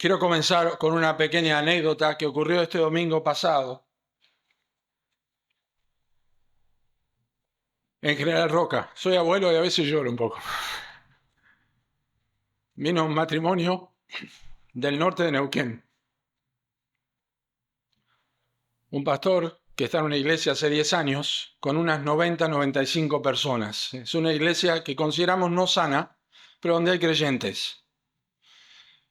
Quiero comenzar con una pequeña anécdota que ocurrió este domingo pasado en General Roca. Soy abuelo y a veces lloro un poco. Vino un matrimonio del norte de Neuquén. Un pastor que está en una iglesia hace 10 años con unas 95 personas. Es una iglesia que consideramos no sana, pero donde hay creyentes.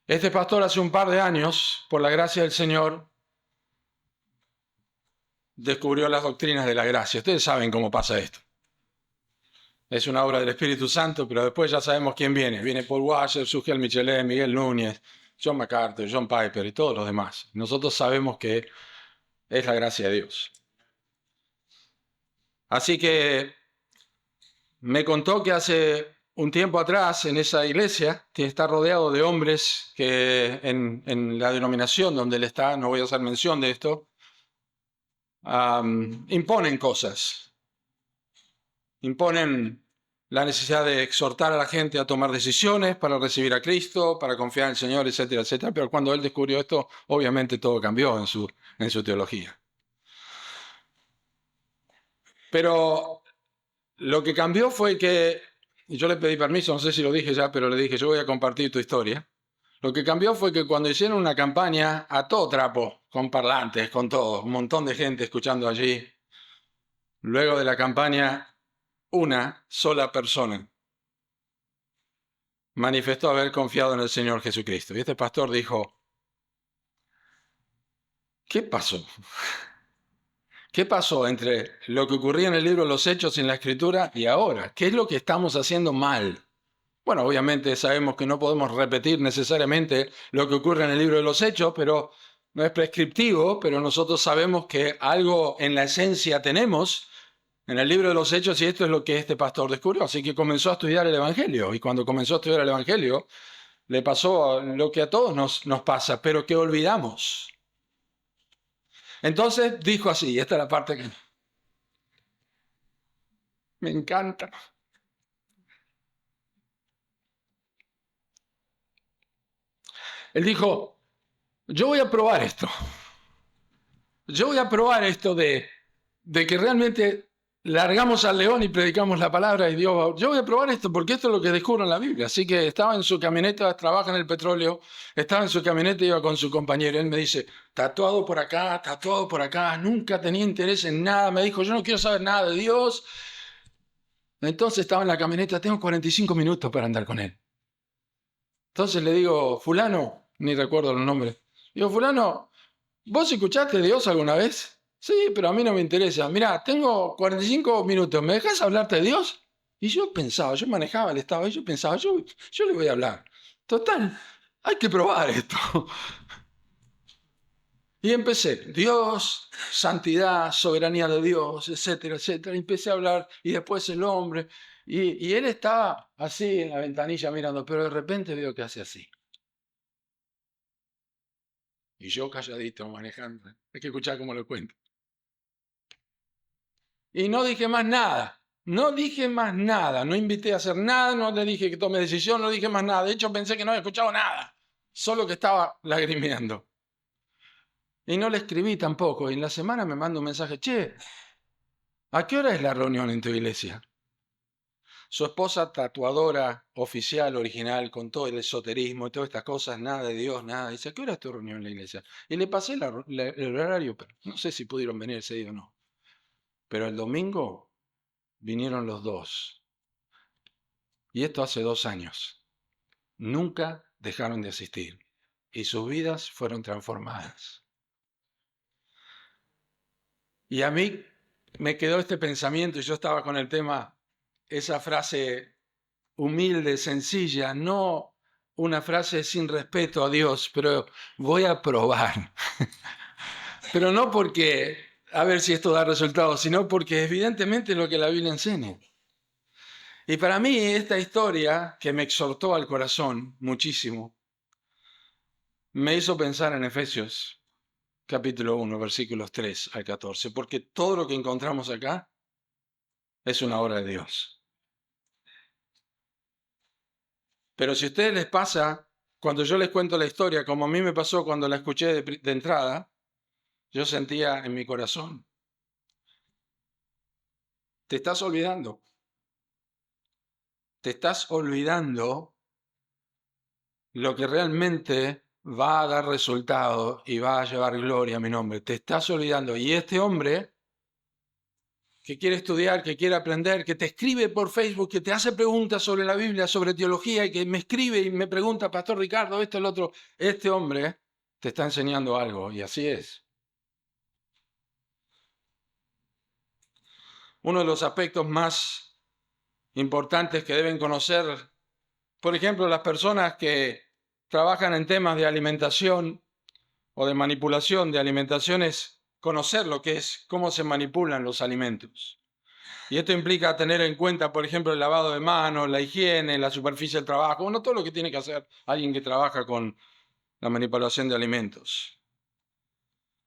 Este pastor hace un par de años, por la gracia del Señor, descubrió las doctrinas de la gracia. Ustedes saben cómo pasa esto. Es una obra del Espíritu Santo, pero después ya sabemos quién viene. Viene Paul Washer, Sugel Michelet, Miguel Núñez, John MacArthur, John Piper y todos los demás. Nosotros sabemos que es la gracia de Dios. Así que me contó que hace un tiempo atrás en esa iglesia, que está rodeado de hombres que en la denominación donde él está, no voy a hacer mención de esto, imponen cosas. Imponen la necesidad de exhortar a la gente a tomar decisiones para recibir a Cristo, para confiar en el Señor, etcétera, etcétera. Pero cuando él descubrió esto, obviamente todo cambió en su teología. Pero lo que cambió fue que, y yo le pedí permiso, no sé si lo dije ya, pero le dije, yo voy a compartir tu historia. Lo que cambió fue que cuando hicieron una campaña a todo trapo, con parlantes, con todo, un montón de gente escuchando allí, luego de la campaña, una sola persona manifestó haber confiado en el Señor Jesucristo. Y este pastor dijo, ¿qué pasó? ¿Qué pasó entre lo que ocurría en el libro de los Hechos en la Escritura y ahora? ¿Qué es lo que estamos haciendo mal? Bueno, obviamente sabemos que no podemos repetir necesariamente lo que ocurre en el libro de los Hechos, pero no es prescriptivo, pero nosotros sabemos que algo en la esencia tenemos en el libro de los Hechos y esto es lo que este pastor descubrió. Así que comenzó a estudiar el Evangelio y cuando comenzó a estudiar el Evangelio le pasó lo que a todos nos pasa, pero que olvidamos. Entonces dijo así, esta es la parte que me encanta. Él dijo, yo voy a probar esto. Yo voy a probar esto de que realmente largamos al león y predicamos la palabra de Dios. Yo voy a probar esto porque esto es lo que descubro en la Biblia. Así que estaba en su camioneta, trabaja en el petróleo, estaba en su camioneta y iba con su compañero. Él me dice, tatuado por acá, nunca tenía interés en nada. Me dijo, yo no quiero saber nada de Dios. Entonces estaba en la camioneta, tengo 45 minutos para andar con él. Entonces le digo, fulano, ni recuerdo los nombres. Digo, fulano, ¿vos escuchaste de Dios alguna vez? Sí, pero a mí no me interesa. Mirá, tengo 45 minutos, ¿me dejás hablarte de Dios? Y yo pensaba, yo manejaba el estado y yo pensaba, yo le voy a hablar. Total, hay que probar esto. Y empecé, Dios, santidad, soberanía de Dios, etcétera, etcétera. Y empecé a hablar y después el hombre. Y él estaba así en la ventanilla mirando, pero de repente veo que hace así. Y yo calladito manejando. Hay que escuchar cómo lo cuento. Y no dije más nada. No dije más nada. No invité a hacer nada. No le dije que tome decisión. No dije más nada. De hecho, pensé que no había escuchado nada. Solo que estaba lagrimeando. Y no le escribí tampoco. Y en la semana me manda un mensaje. Che, ¿a qué hora es la reunión en tu iglesia? Su esposa, tatuadora, oficial, original, con todo el esoterismo y todas estas cosas, nada de Dios, nada. Dice, ¿a qué hora es tu reunión en la iglesia? Y le pasé el horario, pero no sé si pudieron venir ese día o no. Pero el domingo vinieron los dos. Y esto hace 2 años. Nunca dejaron de asistir. Y sus vidas fueron transformadas. Y a mí me quedó este pensamiento, y yo estaba con el tema, esa frase humilde, sencilla, no una frase sin respeto a Dios, pero voy a probar. Pero no porque, a ver si esto da resultados, sino porque evidentemente es lo que la Biblia enseña. Y para mí esta historia, que me exhortó al corazón muchísimo, me hizo pensar en Efesios capítulo 1, versículos 3 al 14, porque todo lo que encontramos acá es una obra de Dios. Pero si a ustedes les pasa cuando yo les cuento la historia, como a mí me pasó cuando la escuché de entrada, yo sentía en mi corazón, te estás olvidando. Te estás olvidando lo que realmente va a dar resultado y va a llevar gloria a mi nombre. Te estás olvidando. Y este hombre que quiere estudiar, que quiere aprender, que te escribe por Facebook, que te hace preguntas sobre la Biblia, sobre teología, y que me escribe y me pregunta, Pastor Ricardo, esto, el otro, este hombre te está enseñando algo, y así es. Uno de los aspectos más importantes que deben conocer, por ejemplo, las personas que trabajan en temas de alimentación o de manipulación de alimentación, es conocer lo que es, cómo se manipulan los alimentos. Y esto implica tener en cuenta, por ejemplo, el lavado de manos, la higiene, la superficie del trabajo, bueno, todo lo que tiene que hacer alguien que trabaja con la manipulación de alimentos.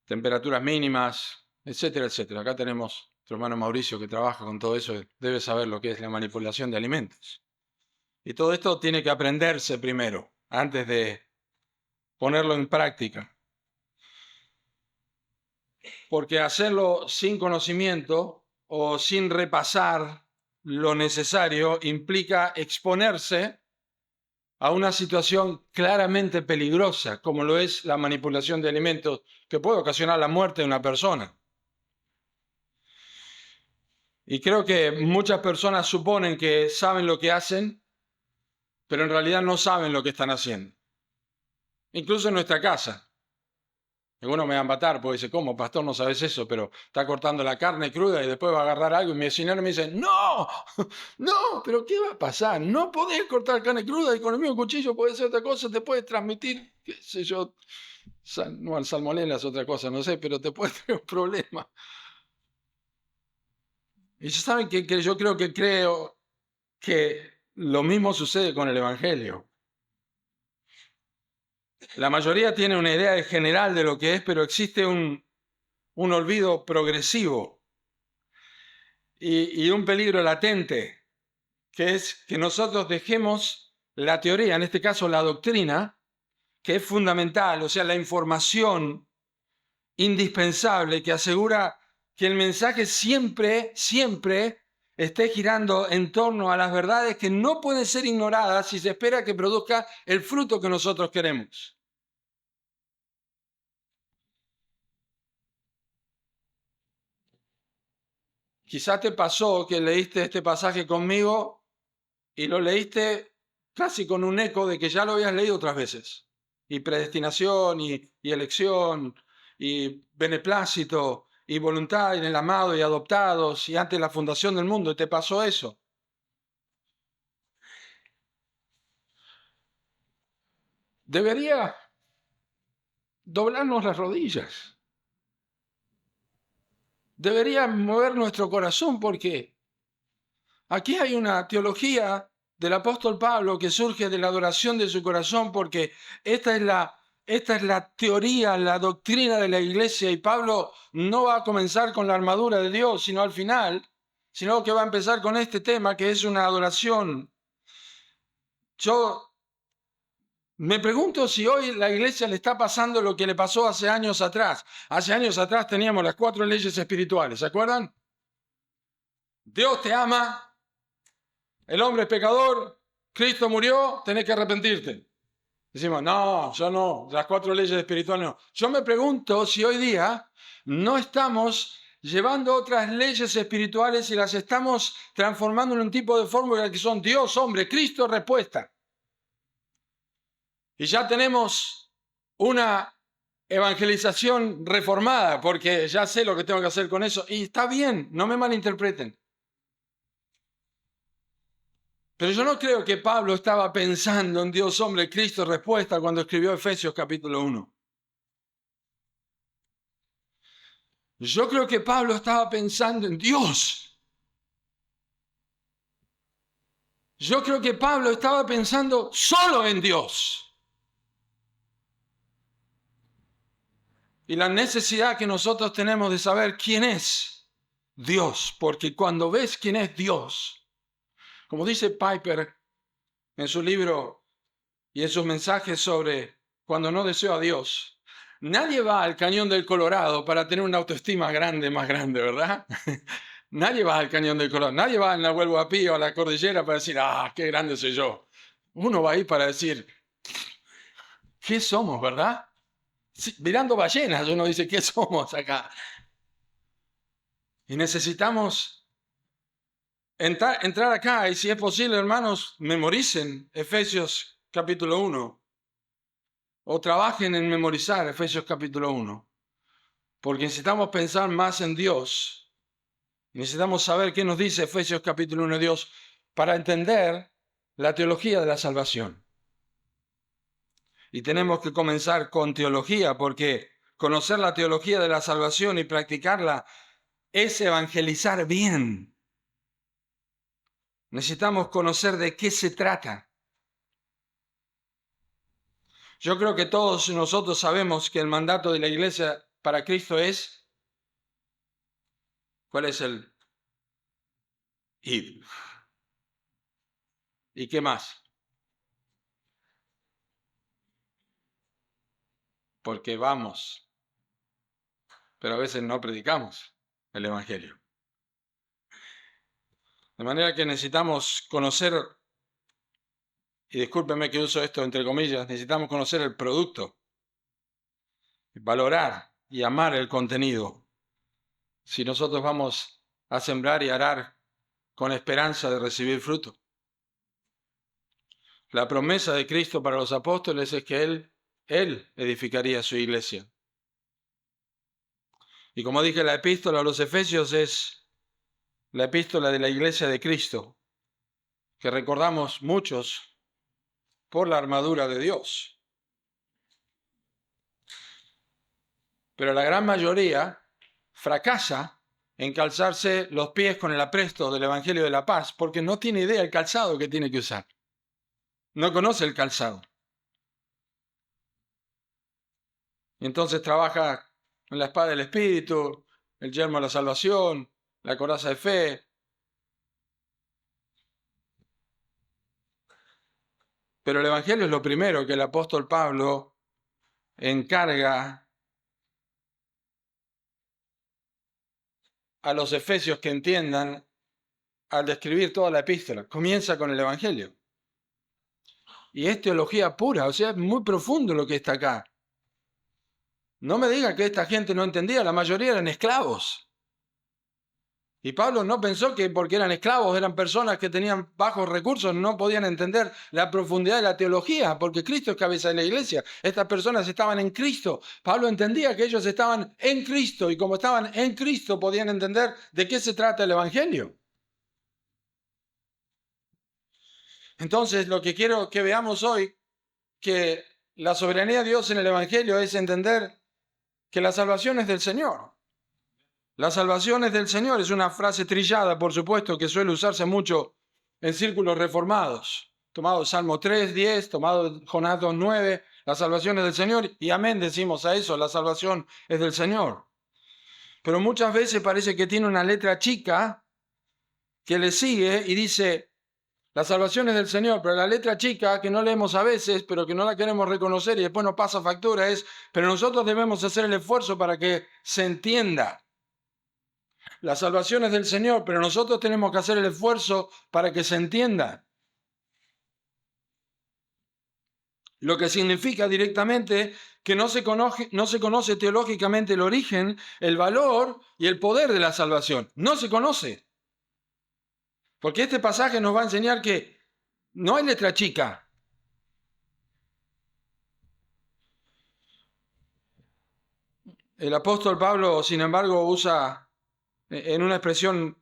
Temperaturas mínimas, etcétera, etcétera. Acá tenemos a nuestro hermano Mauricio que trabaja con todo eso, debe saber lo que es la manipulación de alimentos. Y todo esto tiene que aprenderse primero, antes de ponerlo en práctica. Porque hacerlo sin conocimiento o sin repasar lo necesario implica exponerse a una situación claramente peligrosa, como lo es la manipulación de alimentos, que puede ocasionar la muerte de una persona. Y creo que muchas personas suponen que saben lo que hacen, pero en realidad no saben lo que están haciendo. Incluso en nuestra casa. Algunos me van a matar porque dice, ¿cómo, pastor, no sabes eso? Pero está cortando la carne cruda y después va a agarrar algo y mi vecino me dice, no, no, pero ¿qué va a pasar? No podés cortar carne cruda y con el mismo cuchillo puede ser otra cosa, te puede transmitir, qué sé yo, no, salmonela es otra cosa, no sé, pero te puede tener un problema. Y ya saben que yo creo que lo mismo sucede con el Evangelio. La mayoría tiene una idea general de lo que es, pero existe un olvido progresivo y un peligro latente, que es que nosotros dejemos la teoría, en este caso la doctrina, que es fundamental, o sea, la información indispensable que asegura que el mensaje siempre, siempre esté girando en torno a las verdades que no pueden ser ignoradas si se espera que produzca el fruto que nosotros queremos. Quizás te pasó que leíste este pasaje conmigo y lo leíste casi con un eco de que ya lo habías leído otras veces. Y predestinación, y elección, y beneplácito, y voluntad en el amado y adoptados, y antes de la fundación del mundo, y te pasó eso. Debería doblarnos las rodillas. Debería mover nuestro corazón porque aquí hay una teología del apóstol Pablo que surge de la adoración de su corazón, porque esta es la teoría, la doctrina de la iglesia, y Pablo no va a comenzar con la armadura de Dios, sino al final, sino que va a empezar con este tema que es una adoración. Yo me pregunto si hoy la iglesia le está pasando lo que le pasó hace años atrás. Hace años atrás teníamos las 4 leyes espirituales, ¿se acuerdan? Dios te ama, el hombre es pecador, Cristo murió, tenés que arrepentirte. Decimos, no, yo no, las 4 leyes espirituales no. Yo me pregunto si hoy día no estamos llevando otras leyes espirituales y las estamos transformando en un tipo de fórmula que son Dios, hombre, Cristo, respuesta. Y ya tenemos una evangelización reformada, porque ya sé lo que tengo que hacer con eso. Y está bien, no me malinterpreten. Pero yo no creo que Pablo estaba pensando en Dios, hombre, Cristo, respuesta cuando escribió Efesios capítulo 1. Yo creo que Pablo estaba pensando en Dios. Yo creo que Pablo estaba pensando solo en Dios. Y la necesidad que nosotros tenemos de saber quién es Dios, porque cuando ves quién es Dios, como dice Piper en su libro y en sus mensajes sobre cuando no deseo a Dios, nadie va al Cañón del Colorado para tener una autoestima grande, más grande, ¿verdad? Nadie va al Cañón del Colorado, nadie va al Nahuel Huapi o a la cordillera para decir, qué grande soy yo. Uno va ahí para decir, ¿qué somos, verdad? Sí, mirando ballenas, uno dice, ¿qué somos acá? Y necesitamos entrar acá y, si es posible, hermanos, memoricen Efesios capítulo 1 o trabajen en memorizar Efesios capítulo 1, porque necesitamos pensar más en Dios. Necesitamos saber qué nos dice Efesios capítulo 1 de Dios para entender la teología de la salvación. Y tenemos que comenzar con teología, porque conocer la teología de la salvación y practicarla es evangelizar bien. Necesitamos conocer de qué se trata. Yo creo que todos nosotros sabemos que el mandato de la iglesia para Cristo es, ¿cuál es el? Ir. ¿Y qué más? Porque vamos, pero a veces no predicamos el evangelio. De manera que necesitamos conocer, y discúlpeme que uso esto entre comillas, necesitamos conocer el producto, valorar y amar el contenido, si nosotros vamos a sembrar y arar con esperanza de recibir fruto. La promesa de Cristo para los apóstoles es que Él edificaría su iglesia. Y como dije, la epístola a los Efesios es la epístola de la iglesia de Cristo, que recordamos muchos por la armadura de Dios. Pero la gran mayoría fracasa en calzarse los pies con el apresto del Evangelio de la Paz, porque no tiene idea del calzado que tiene que usar. No conoce el calzado. Y entonces trabaja en la espada del Espíritu, el yelmo de la salvación, la coraza de fe. Pero el Evangelio es lo primero que el apóstol Pablo encarga a los efesios que entiendan al describir toda la epístola. Comienza con el Evangelio. Y es teología pura, o sea, es muy profundo lo que está acá. No me diga que esta gente no entendía, la mayoría eran esclavos. Y Pablo no pensó que porque eran esclavos, eran personas que tenían bajos recursos, no podían entender la profundidad de la teología, porque Cristo es cabeza de la iglesia. Estas personas estaban en Cristo. Pablo entendía que ellos estaban en Cristo, y como estaban en Cristo podían entender de qué se trata el Evangelio. Entonces, lo que quiero que veamos hoy, que la soberanía de Dios en el Evangelio es entender que la salvación es del Señor. La salvación es del Señor, es una frase trillada, por supuesto, que suele usarse mucho en círculos reformados. Tomado Salmo 3, 10, tomado Jonás 2, 9, la salvación es del Señor, y amén decimos a eso, la salvación es del Señor. Pero muchas veces parece que tiene una letra chica que le sigue y dice, la salvación es del Señor, pero la letra chica que no leemos a veces, pero que no la queremos reconocer y después nos pasa factura es, pero nosotros debemos hacer el esfuerzo para que se entienda. La salvación es del Señor, pero nosotros tenemos que hacer el esfuerzo para que se entienda. Lo que significa directamente que no se conoce teológicamente el origen, el valor y el poder de la salvación. No se conoce. Porque este pasaje nos va a enseñar que no hay letra chica. El apóstol Pablo, sin embargo, usa en una expresión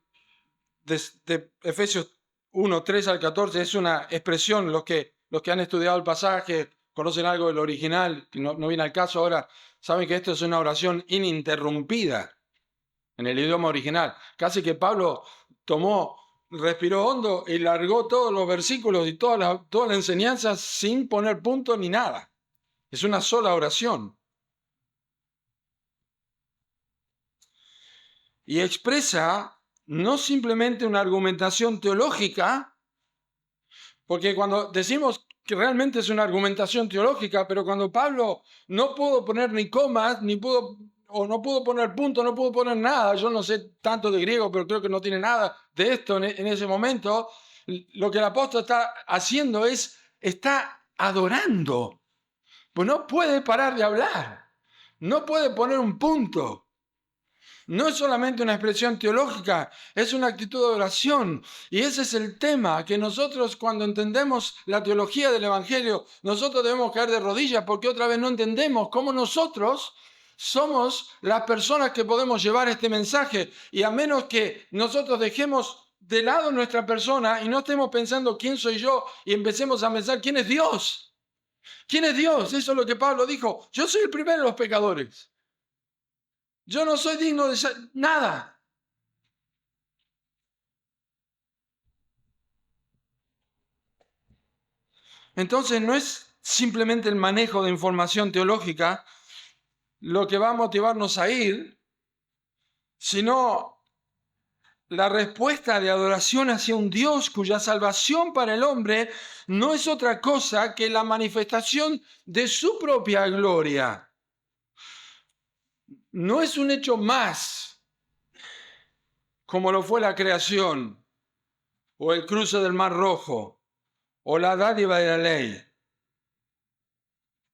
de Efesios 1, 3 al 14, es una expresión, los que han estudiado el pasaje, conocen algo del original, que no viene al caso ahora, saben que esto es una oración ininterrumpida en el idioma original. Casi que Pablo respiró hondo y largó todos los versículos y toda la enseñanza sin poner punto ni nada. Es una sola oración. Y expresa no simplemente una argumentación teológica, porque cuando decimos que realmente es una argumentación teológica, pero cuando Pablo no pudo poner ni comas, no pudo poner punto, no pudo poner nada, yo no sé tanto de griego, pero creo que no tiene nada de esto en ese momento, lo que el apóstol está haciendo está adorando, pues no puede parar de hablar, no puede poner un punto. No es solamente una expresión teológica, es una actitud de oración. Y ese es el tema, que nosotros cuando entendemos la teología del Evangelio, nosotros debemos caer de rodillas porque otra vez no entendemos cómo nosotros somos las personas que podemos llevar este mensaje. Y a menos que nosotros dejemos de lado nuestra persona y no estemos pensando quién soy yo y empecemos a pensar quién es Dios. ¿Quién es Dios? Eso es lo que Pablo dijo. Yo soy el primero de los pecadores. Yo no soy digno de ser nada. Entonces no es simplemente el manejo de información teológica lo que va a motivarnos a ir, sino la respuesta de adoración hacia un Dios cuya salvación para el hombre no es otra cosa que la manifestación de su propia gloria. No es un hecho más, como lo fue la creación, o el cruce del Mar Rojo, o la dádiva de la ley,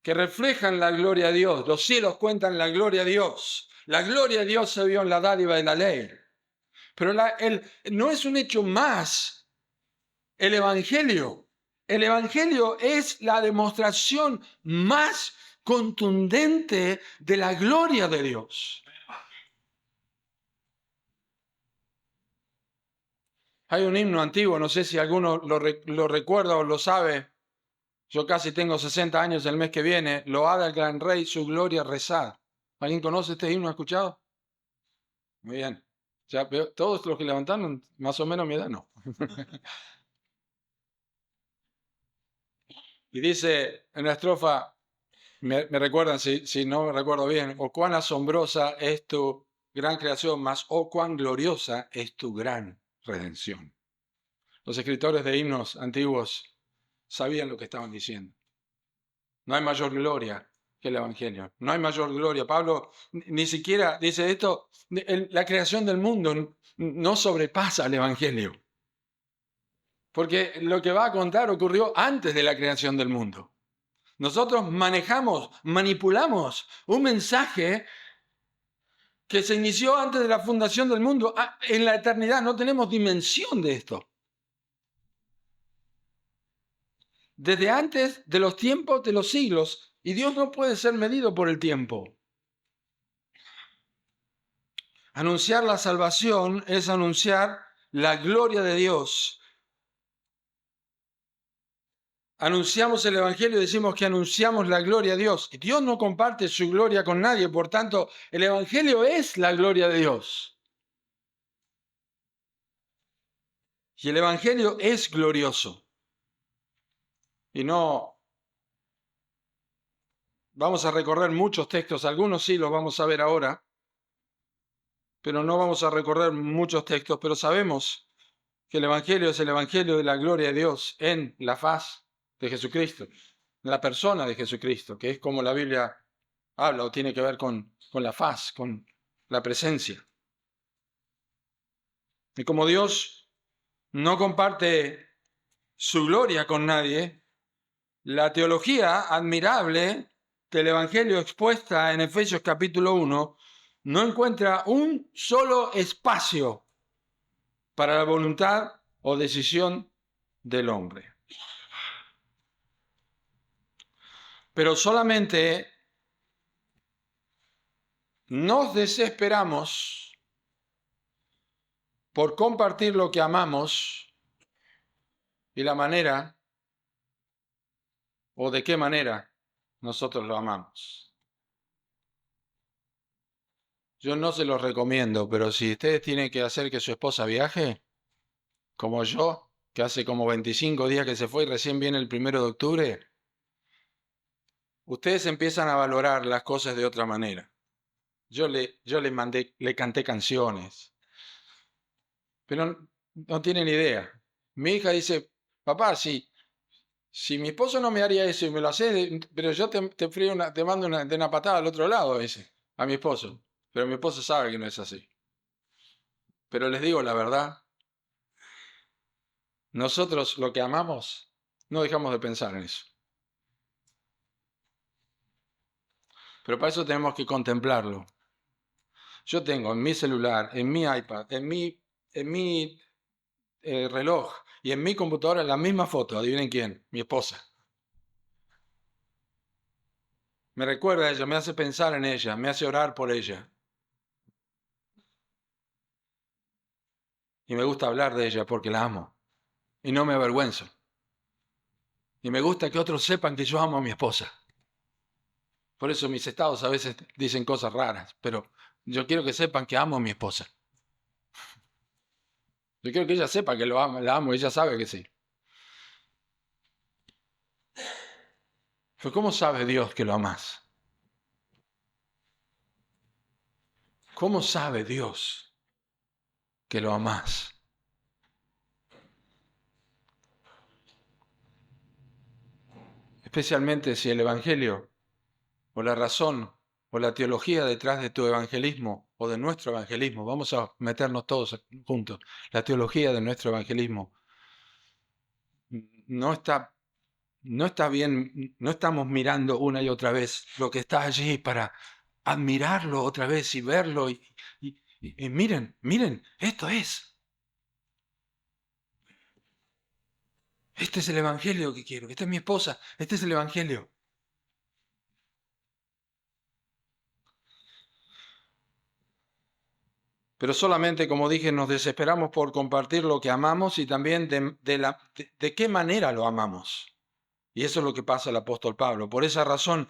que reflejan la gloria de Dios. Los cielos cuentan la gloria de Dios. La gloria de Dios se vio en la dádiva de la ley. Pero no es un hecho más el Evangelio. El Evangelio es la demostración más contundente de la gloria de Dios. Hay un himno antiguo, no sé si alguno lo recuerda o lo sabe. Yo casi tengo 60 años el mes que viene. Load al gran rey, su gloria rezad. ¿Alguien conoce este himno? ¿Ha escuchado? Muy bien. Ya veo, todos los que levantaron, más o menos mi edad, no. Y dice en la estrofa, me recuerdan si no me recuerdo bien, o cuán asombrosa es tu gran creación, más o cuán gloriosa es tu gran redención. Los escritores de himnos antiguos sabían lo que estaban diciendo. No hay mayor gloria que el Evangelio. No hay mayor gloria. Pablo ni siquiera dice esto, la creación del mundo no sobrepasa al Evangelio. Porque lo que va a contar ocurrió antes de la creación del mundo. Nosotros manipulamos un mensaje que se inició antes de la fundación del mundo. En la eternidad no tenemos dimensión de esto. Desde antes de los tiempos de los siglos. Y Dios no puede ser medido por el tiempo. Anunciar la salvación es anunciar la gloria de Dios. Anunciamos el Evangelio y decimos que anunciamos la gloria de Dios. Y Dios no comparte su gloria con nadie, por tanto, el Evangelio es la gloria de Dios. Y el Evangelio es glorioso. Y no vamos a recorrer muchos textos, algunos sí los vamos a ver ahora, pero no vamos a recorrer muchos textos, pero sabemos que el Evangelio es el Evangelio de la gloria de Dios en la faz de Jesucristo, en la persona de Jesucristo, que es como la Biblia habla o tiene que ver con la faz, con la presencia. Y como Dios no comparte su gloria con nadie, la teología admirable del Evangelio expuesta en Efesios capítulo 1 no encuentra un solo espacio para la voluntad o decisión del hombre. Pero solamente nos desesperamos por compartir lo que amamos y la manera o de qué manera nosotros lo amamos. Yo no se los recomiendo, pero si ustedes tienen que hacer que su esposa viaje, como yo, que hace como 25 días que se fue y recién viene el 1 de octubre, ustedes empiezan a valorar las cosas de otra manera. Yo le canté canciones, pero no tienen idea. Mi hija dice, papá, si Si mi esposo no me haría eso y me lo hace, pero yo te mando de una patada al otro lado, dice, a mi esposo. Pero mi esposo sabe que no es así. Pero les digo la verdad, nosotros lo que amamos, no dejamos de pensar en eso. Pero para eso tenemos que contemplarlo. Yo tengo en mi celular, en mi iPad, en mi reloj y en mi computadora la misma foto. Adivinen quién, mi esposa. Me recuerda a ella, me hace pensar en ella, me hace orar por ella. Y me gusta hablar de ella porque la amo. Y no me avergüenzo. Y me gusta que otros sepan que yo amo a mi esposa. Por eso mis estados a veces dicen cosas raras, pero yo quiero que sepan que amo a mi esposa. Yo quiero que ella sepa que la amo, ella sabe que sí. Pero ¿cómo sabe Dios que lo amas? ¿Cómo sabe Dios que lo amas? Especialmente si el Evangelio o la razón o la teología detrás de tu evangelismo o de nuestro evangelismo, vamos a meternos todos juntos, la teología de nuestro evangelismo no está, no está bien, no estamos mirando una y otra vez lo que está allí para admirarlo otra vez y verlo y miren, esto es. Este es el evangelio que quiero, esta es mi esposa, este es el evangelio. Pero solamente, como dije, nos desesperamos por compartir lo que amamos y también de qué manera lo amamos. Y eso es lo que pasa al apóstol Pablo. Por esa razón,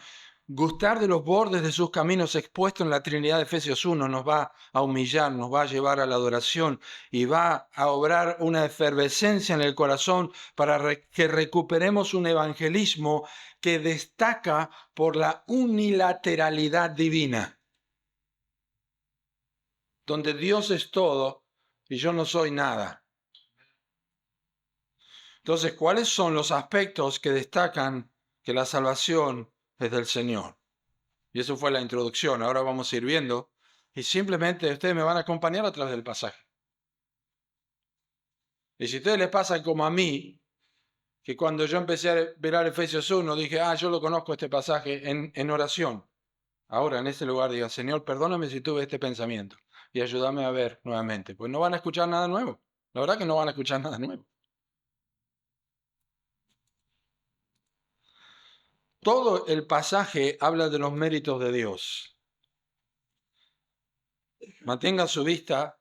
gustar de los bordes de sus caminos expuestos en la Trinidad de Efesios 1 nos va a humillar, nos va a llevar a la adoración y va a obrar una efervescencia en el corazón para que recuperemos un evangelismo que destaca por la unilateralidad divina, donde Dios es todo y yo no soy nada. Entonces, ¿cuáles son los aspectos que destacan que la salvación es del Señor? Y eso fue la introducción. Ahora vamos a ir viendo y simplemente ustedes me van a acompañar a través del pasaje. Y si a ustedes les pasa como a mí, que cuando yo empecé a ver Efesios 1, dije, yo lo conozco este pasaje en oración. Ahora, en ese lugar, diga, Señor, perdóname si tuve este pensamiento y ayúdame a ver nuevamente. Pues no van a escuchar nada nuevo. La verdad que no van a escuchar nada nuevo. Todo el pasaje habla de los méritos de Dios. Mantenga su vista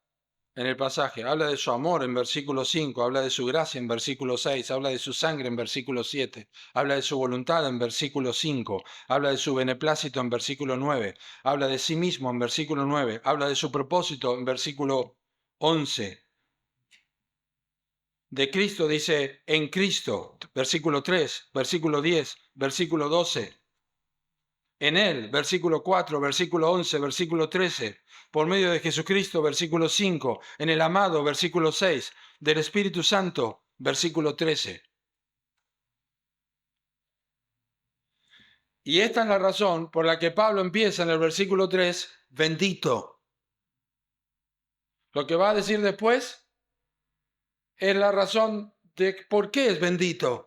en el pasaje. Habla de su amor en versículo 5, habla de su gracia en versículo 6, habla de su sangre en versículo 7, habla de su voluntad en versículo 5, habla de su beneplácito en versículo 9, habla de sí mismo en versículo 9, habla de su propósito en versículo 11. De Cristo dice en Cristo, versículo 3, versículo 10, versículo 12. En Él, versículo 4, versículo 11, versículo 13. Por medio de Jesucristo, versículo 5. En el amado, versículo 6. Del Espíritu Santo, versículo 13. Y esta es la razón por la que Pablo empieza en el versículo 3, bendito. Lo que va a decir después es la razón de por qué es bendito.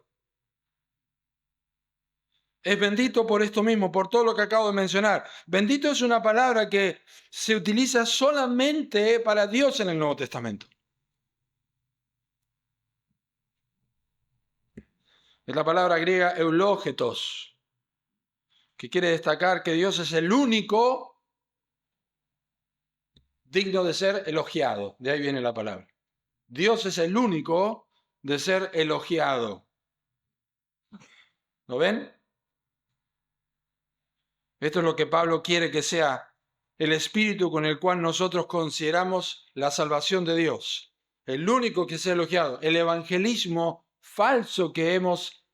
Es bendito por esto mismo, por todo lo que acabo de mencionar. Bendito es una palabra que se utiliza solamente para Dios en el Nuevo Testamento. Es la palabra griega eulógetos, que quiere destacar que Dios es el único digno de ser elogiado. De ahí viene la palabra. Dios es el único de ser elogiado. ¿Lo ven? Esto es lo que Pablo quiere que sea el espíritu con el cual nosotros consideramos la salvación de Dios. El único que sea elogiado. El evangelismo falso que hemos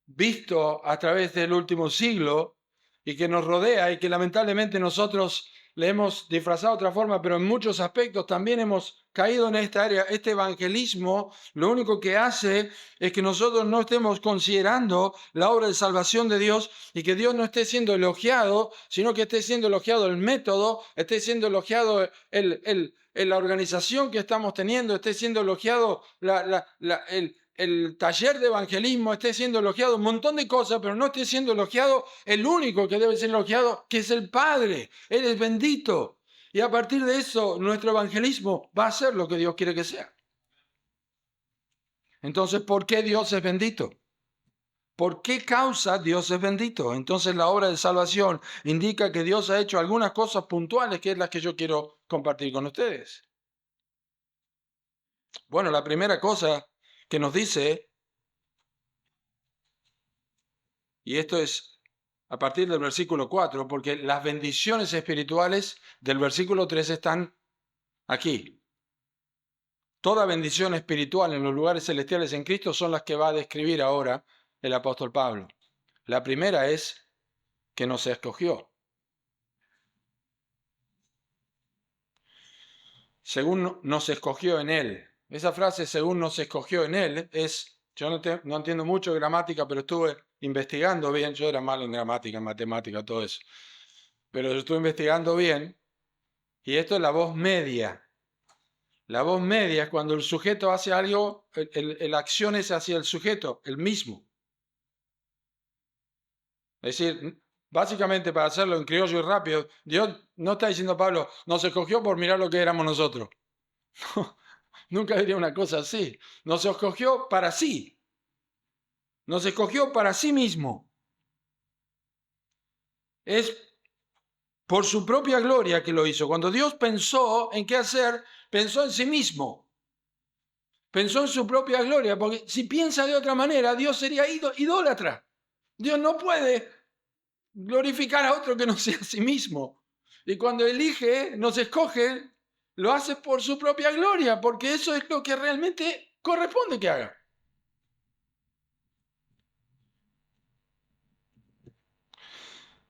visto a través del último siglo y que nos rodea y que lamentablemente nosotros le hemos disfrazado de otra forma, pero en muchos aspectos también hemos caído en esta área. Este evangelismo lo único que hace es que nosotros no estemos considerando la obra de salvación de Dios y que Dios no esté siendo elogiado, sino que esté siendo elogiado el método, esté siendo elogiado la organización que estamos teniendo, esté siendo elogiado el taller de evangelismo, esté siendo elogiado un montón de cosas, pero no esté siendo elogiado el único que debe ser elogiado, que es el Padre. Él es bendito. Y a partir de eso, nuestro evangelismo va a ser lo que Dios quiere que sea. Entonces, ¿por qué Dios es bendito? ¿Por qué causa Dios es bendito? Entonces, la obra de salvación indica que Dios ha hecho algunas cosas puntuales, que es las que yo quiero compartir con ustedes. Bueno, la primera cosa que nos dice, y esto es a partir del versículo 4, porque las bendiciones espirituales del versículo 3 están aquí. Toda bendición espiritual en los lugares celestiales en Cristo son las que va a describir ahora el apóstol Pablo. La primera es que nos escogió. Según nos escogió en Él. Esa frase, según nos escogió en Él, es, yo no entiendo mucho de gramática, pero estuve investigando bien. Yo era malo en gramática, en matemática, todo eso. Pero yo estuve investigando bien, y esto es la voz media. La voz media es cuando el sujeto hace algo, la acción es hacia el sujeto, el mismo. Es decir, básicamente para hacerlo en criollo y rápido, Dios no está diciendo a Pablo, nos escogió por mirar lo que éramos nosotros. Nunca diría una cosa así. Nos escogió para sí. Nos escogió para sí mismo. Es por su propia gloria que lo hizo. Cuando Dios pensó en qué hacer, pensó en sí mismo. Pensó en su propia gloria, porque si piensa de otra manera, Dios sería idólatra. Dios no puede glorificar a otro que no sea a sí mismo. Y cuando elige, nos escoge, lo hace por su propia gloria, porque eso es lo que realmente corresponde que haga.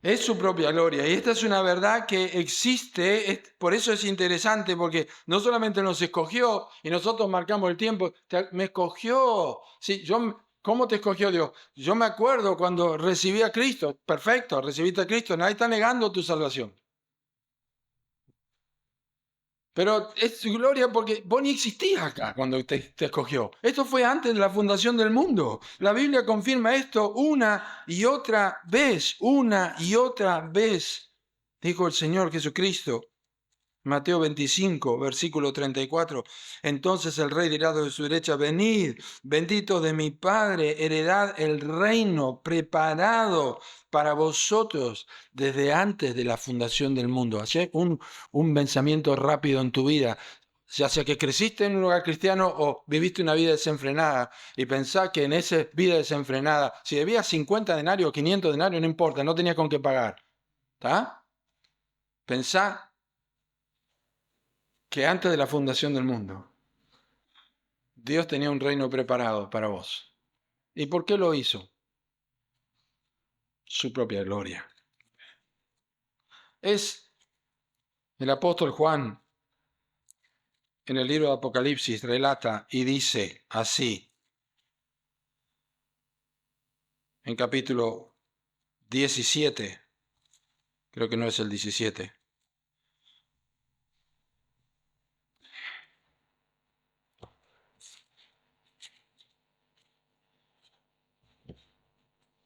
Es su propia gloria. Y esta es una verdad que existe, por eso es interesante, porque no solamente nos escogió y nosotros marcamos el tiempo, me escogió. Sí, ¿cómo te escogió Dios? Yo me acuerdo cuando recibí a Cristo. Perfecto, recibiste a Cristo, nadie está negando tu salvación. Pero es su gloria porque vos ni existías acá cuando te escogió. Esto fue antes de la fundación del mundo. La Biblia confirma esto una y otra vez, dijo el Señor Jesucristo. Mateo 25, versículo 34. Entonces el rey dirá de su derecha, venid, benditos de mi Padre, heredad el reino preparado para vosotros desde antes de la fundación del mundo. Hacé un pensamiento rápido en tu vida, ya sea que creciste en un lugar cristiano o viviste una vida desenfrenada y pensás que en esa vida desenfrenada, si debías 50 denarios o 500 denarios, no importa, no tenías con qué pagar. ¿Está? Pensá que antes de la fundación del mundo, Dios tenía un reino preparado para vos. ¿Y por qué lo hizo? Su propia gloria. Es el apóstol Juan, en el libro de Apocalipsis, relata y dice así, en capítulo 17, creo que no es el 17.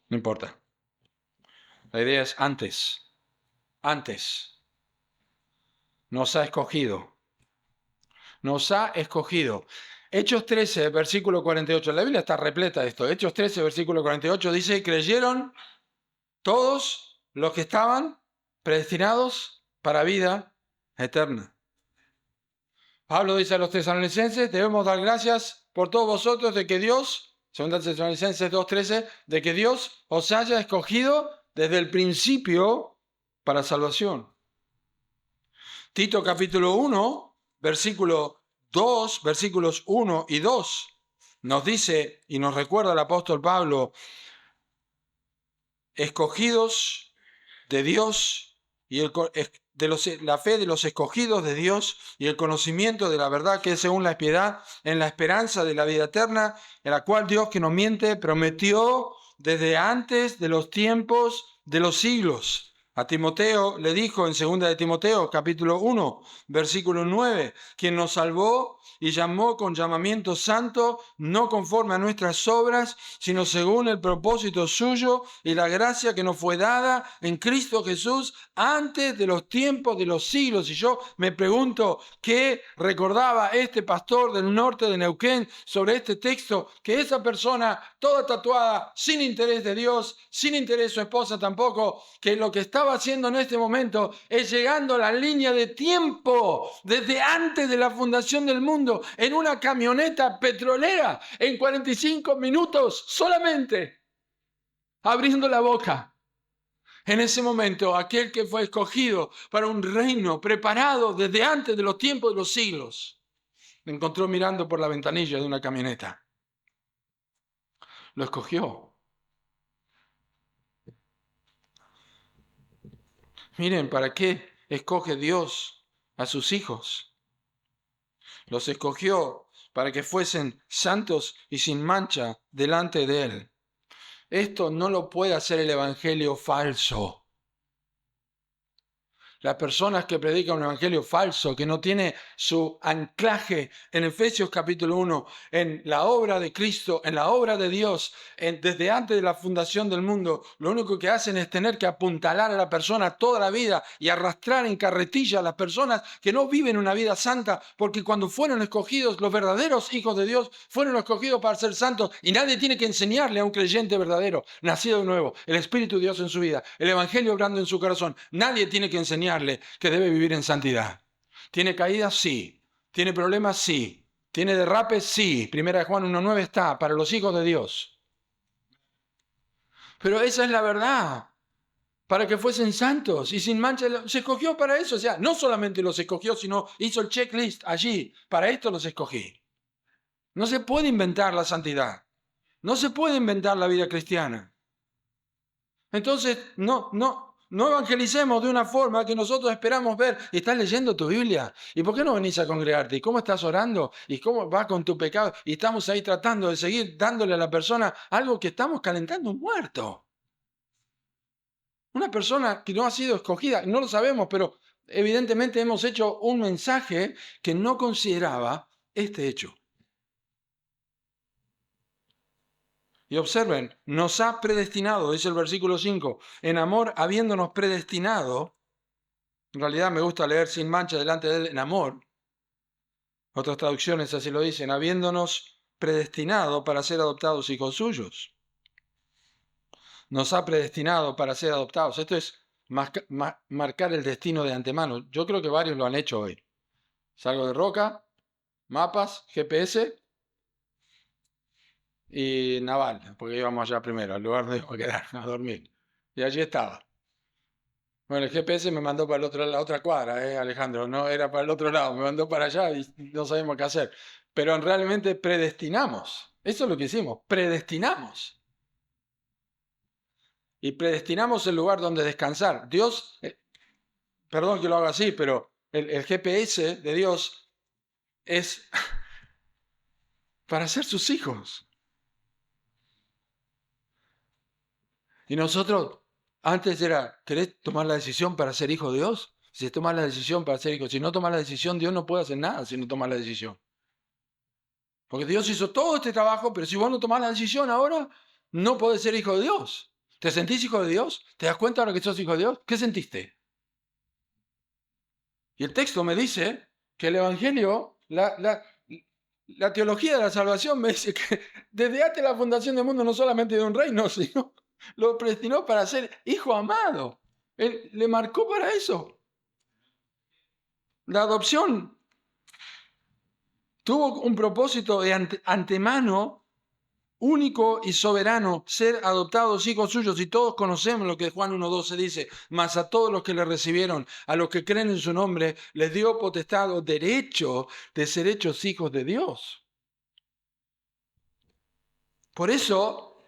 No importa. La idea es antes. Nos ha escogido. Nos ha escogido. Hechos 13, versículo 48. La Biblia está repleta de esto. Hechos 13, versículo 48 dice, creyeron todos los que estaban predestinados para vida eterna. Pablo dice a los tesalonicenses, debemos dar gracias por todos vosotros de que Dios, 2 Tesalonicenses 2:13, de que Dios os haya escogido desde el principio para salvación. Tito capítulo 1, versículo 2, versículos 1 y 2, nos dice y nos recuerda el apóstol Pablo, escogidos de Dios y la fe de los escogidos de Dios y el conocimiento de la verdad que es según la piedad, en la esperanza de la vida eterna, en la cual Dios, que no miente, prometió desde antes de los tiempos de los siglos. A Timoteo le dijo en 2 de Timoteo, capítulo 1, versículo 9, quien nos salvó y llamó con llamamiento santo, no conforme a nuestras obras, sino según el propósito suyo y la gracia que nos fue dada en Cristo Jesús antes de los tiempos de los siglos. Y yo me pregunto, ¿qué recordaba este pastor del norte de Neuquén sobre este texto? Que esa persona, toda tatuada, sin interés de Dios, sin interés de su esposa tampoco, que lo que estaba haciendo en este momento es llegando a la línea de tiempo desde antes de la fundación del mundo, en una camioneta petrolera, en 45 minutos solamente, abriendo la boca. En ese momento, aquel que fue escogido para un reino preparado desde antes de los tiempos de los siglos, me encontró mirando por la ventanilla de una camioneta. Lo escogió. Miren, ¿para qué escoge Dios a sus hijos? Los escogió para que fuesen santos y sin mancha delante de Él. Esto no lo puede hacer el evangelio falso. Las personas que predican un evangelio falso, que no tiene su anclaje en Efesios capítulo 1, en la obra de Cristo, en la obra de Dios, desde antes de la fundación del mundo, lo único que hacen es tener que apuntalar a la persona toda la vida y arrastrar en carretilla a las personas que no viven una vida santa, porque cuando fueron escogidos, los verdaderos hijos de Dios fueron escogidos para ser santos, y nadie tiene que enseñarle a un creyente verdadero, nacido de nuevo, el Espíritu de Dios en su vida, el evangelio obrando en su corazón. Nadie tiene que enseñarle que debe vivir en santidad. ¿Tiene caídas? Sí. ¿Tiene problemas? Sí. ¿Tiene derrapes? Sí. 1 Juan 1:9 está para los hijos de Dios. Pero esa es la verdad. Para que fuesen santos y sin mancha. Se escogió para eso. O sea, no solamente los escogió, sino hizo el checklist allí. Para esto los escogí. No se puede inventar la santidad. No se puede inventar la vida cristiana. Entonces, no evangelicemos de una forma que nosotros esperamos ver. ¿Estás leyendo tu Biblia? ¿Y por qué no venís a congregarte? ¿Y cómo estás orando? ¿Y cómo vas con tu pecado? Y estamos ahí tratando de seguir dándole a la persona algo que estamos calentando un muerto. Una persona que no ha sido escogida, no lo sabemos, pero evidentemente hemos hecho un mensaje que no consideraba este hecho. Y observen, nos ha predestinado, dice el versículo 5, en amor habiéndonos predestinado. En realidad me gusta leer sin mancha delante de Él en amor. Otras traducciones así lo dicen, habiéndonos predestinado para ser adoptados hijos suyos. Nos ha predestinado para ser adoptados. Esto es marcar el destino de antemano. Yo creo que varios lo han hecho hoy. Salgo de Roca, mapas, GPS y naval, porque íbamos allá primero, al lugar donde iba a quedar, a dormir. Y allí estaba. Bueno, el GPS me mandó para la otra cuadra, Alejandro, no era para el otro lado, me mandó para allá y no sabemos qué hacer. Pero realmente predestinamos, eso es lo que hicimos, predestinamos. Y predestinamos el lugar donde descansar. Dios, perdón que lo haga así, pero el GPS de Dios es para ser sus hijos. Y nosotros, antes era, ¿querés tomar la decisión para ser hijo de Dios? Si tomas la decisión para ser hijo, si no tomas la decisión, Dios no puede hacer nada si no tomas la decisión. Porque Dios hizo todo este trabajo, pero si vos no tomás la decisión ahora, no podés ser hijo de Dios. ¿Te sentís hijo de Dios? ¿Te das cuenta ahora que sos hijo de Dios? ¿Qué sentiste? Y el texto me dice que el Evangelio, la teología de la salvación me dice que desde antes de la fundación del mundo no solamente de un reino, sino lo predestinó para ser hijo amado. Él le marcó para eso. La adopción tuvo un propósito de antemano, único y soberano, ser adoptados hijos suyos. Y todos conocemos lo que Juan 1:12 dice: mas a todos los que le recibieron, a los que creen en su nombre, les dio potestad o derecho de ser hechos hijos de Dios. Por eso,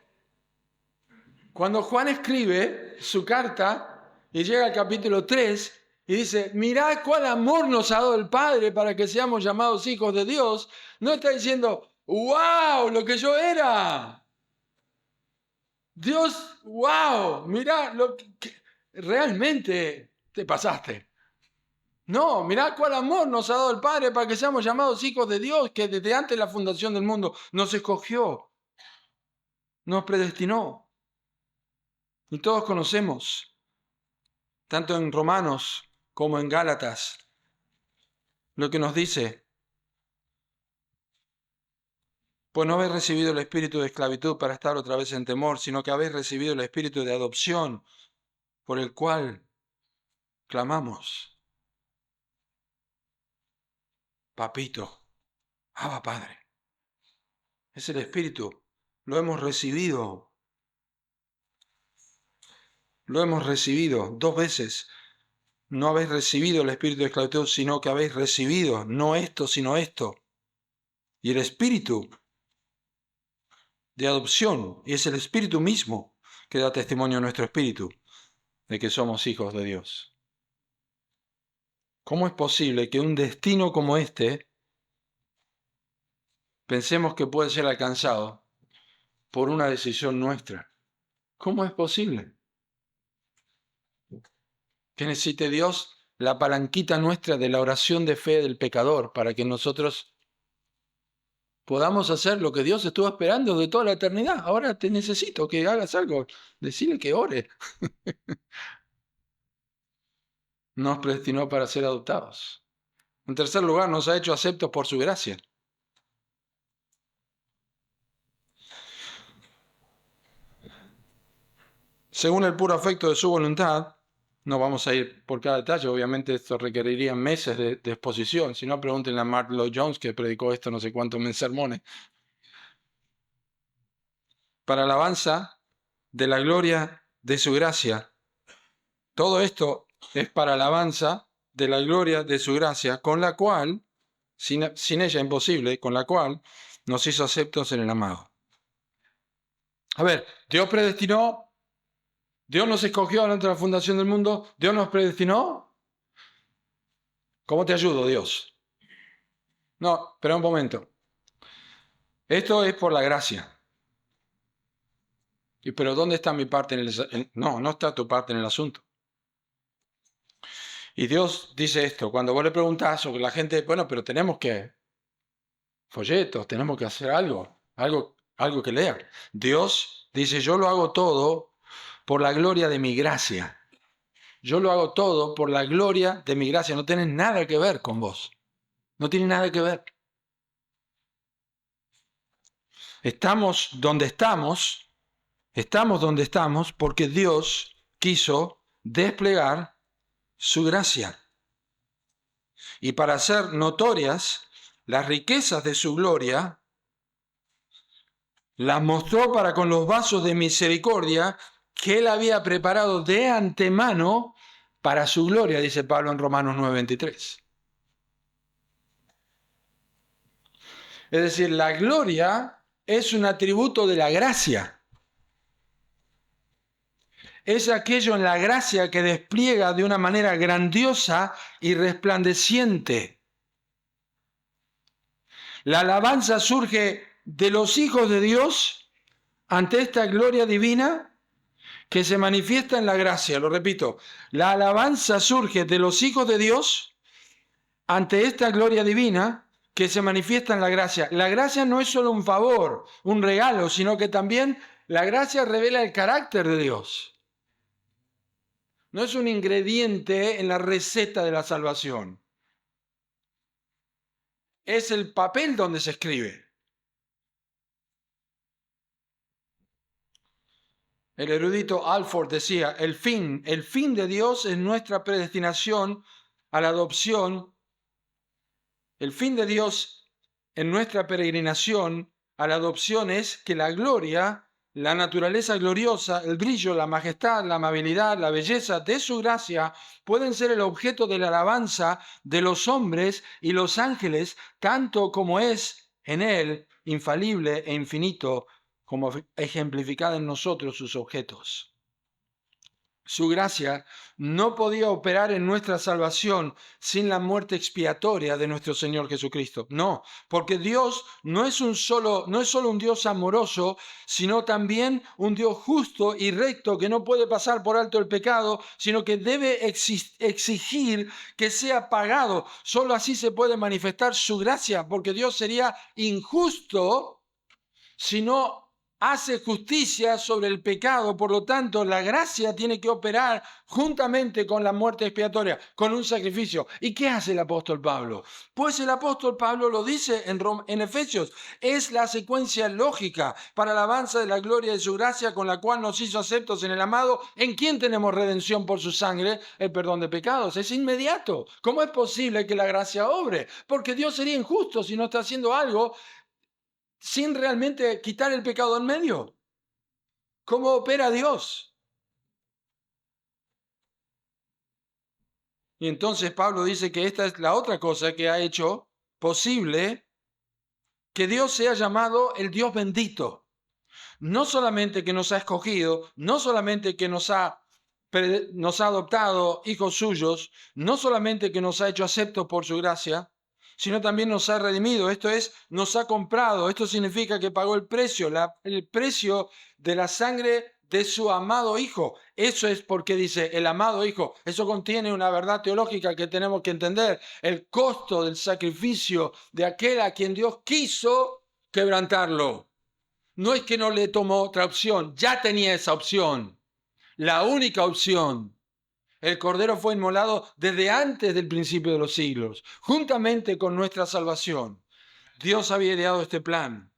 cuando Juan escribe su carta y llega al capítulo 3, y dice, mirá cuál amor nos ha dado el Padre para que seamos llamados hijos de Dios, no está diciendo, wow, lo que yo era. Dios, wow, mirá lo que realmente te pasaste. No, mirá cuál amor nos ha dado el Padre para que seamos llamados hijos de Dios, que desde antes de la fundación del mundo nos escogió, nos predestinó. Y todos conocemos, tanto en Romanos como en Gálatas, lo que nos dice: pues no habéis recibido el espíritu de esclavitud para estar otra vez en temor, sino que habéis recibido el espíritu de adopción, por el cual clamamos: Papito, Abba Padre. Es el espíritu, lo hemos recibido. Lo hemos recibido 2 veces. No habéis recibido el espíritu de esclavitud, sino que habéis recibido no esto, sino esto. Y el espíritu de adopción, y es el espíritu mismo que da testimonio a nuestro espíritu de que somos hijos de Dios. ¿Cómo es posible que un destino como este pensemos que puede ser alcanzado por una decisión nuestra? ¿Cómo es posible que necesite Dios la palanquita nuestra de la oración de fe del pecador para que nosotros podamos hacer lo que Dios estuvo esperando de toda la eternidad? Ahora te necesito que hagas algo, decirle que ore. Nos predestinó para ser adoptados. En tercer lugar, nos ha hecho aceptos por su gracia. Según el puro afecto de su voluntad, no vamos a ir por cada detalle, obviamente esto requeriría meses de exposición, si no pregúntenle a Martin Lloyd Jones, que predicó esto no sé cuántos sermones. Para alabanza de la gloria de su gracia. Todo esto es para alabanza de la gloria de su gracia, con la cual, sin ella imposible, con la cual nos hizo aceptos en el amado. A ver, Dios predestinó, Dios nos escogió antes de la fundación del mundo, Dios nos predestinó. ¿Cómo te ayudo, Dios? No, espera un momento. Esto es por la gracia. Pero ¿dónde está mi parte en el... No está tu parte en el asunto. Y Dios dice esto, cuando vos le preguntás, o que la gente, bueno, pero tenemos que... folletos, tenemos que hacer algo que leer. Dios dice, yo lo hago todo por la gloria de mi gracia. Yo lo hago todo por la gloria de mi gracia. No tiene nada que ver con vos. No tiene nada que ver. Estamos donde estamos porque Dios quiso desplegar su gracia. Y para hacer notorias las riquezas de su gloria, las mostró para con los vasos de misericordia que Él había preparado de antemano para su gloria, dice Pablo en Romanos 9:23. Es decir, la gloria es un atributo de la gracia. Es aquello en la gracia que despliega de una manera grandiosa y resplandeciente. La alabanza surge de los hijos de Dios ante esta gloria divina que se manifiesta en la gracia. Lo repito, la alabanza surge de los hijos de Dios ante esta gloria divina que se manifiesta en la gracia. La gracia no es solo un favor, un regalo, sino que también la gracia revela el carácter de Dios. No es un ingrediente en la receta de la salvación. Es el papel donde se escribe. El erudito Alford decía, el fin de Dios es nuestra predestinación a la adopción. El fin de Dios en nuestra peregrinación a la adopción es que la gloria, la naturaleza gloriosa, el brillo, la majestad, la amabilidad, la belleza de su gracia pueden ser el objeto de la alabanza de los hombres y los ángeles, tanto como es en Él infalible e infinito, como ejemplificada en nosotros sus objetos. Su gracia no podía operar en nuestra salvación sin la muerte expiatoria de nuestro Señor Jesucristo. No, porque Dios no es solo un Dios amoroso, sino también un Dios justo y recto que no puede pasar por alto el pecado, sino que debe exigir que sea pagado. Solo así se puede manifestar su gracia, porque Dios sería injusto si no hace justicia sobre el pecado. Por lo tanto, la gracia tiene que operar juntamente con la muerte expiatoria, con un sacrificio. ¿Y qué hace el apóstol Pablo? Pues el apóstol Pablo lo dice en Efesios. Es la secuencia lógica para el avance de la gloria de su gracia, con la cual nos hizo aceptos en el amado, en quien tenemos redención por su sangre, el perdón de pecados. Es inmediato. ¿Cómo es posible que la gracia obre? Porque Dios sería injusto si no está haciendo algo sin realmente quitar el pecado en medio. ¿Cómo opera Dios? Y entonces Pablo dice que esta es la otra cosa que ha hecho posible que Dios sea llamado el Dios bendito. No solamente que nos ha escogido, no solamente que nos ha adoptado hijos suyos, no solamente que nos ha hecho aceptos por su gracia, sino también nos ha redimido. Esto es, nos ha comprado. Esto significa que pagó el precio de la sangre de su amado Hijo. Eso es porque dice el amado Hijo. Eso contiene una verdad teológica que tenemos que entender. El costo del sacrificio de aquel a quien Dios quiso quebrantarlo. No es que no le tomó otra opción, ya tenía esa opción. La única opción. El Cordero fue inmolado desde antes del principio de los siglos, juntamente con nuestra salvación. Dios había ideado este plan.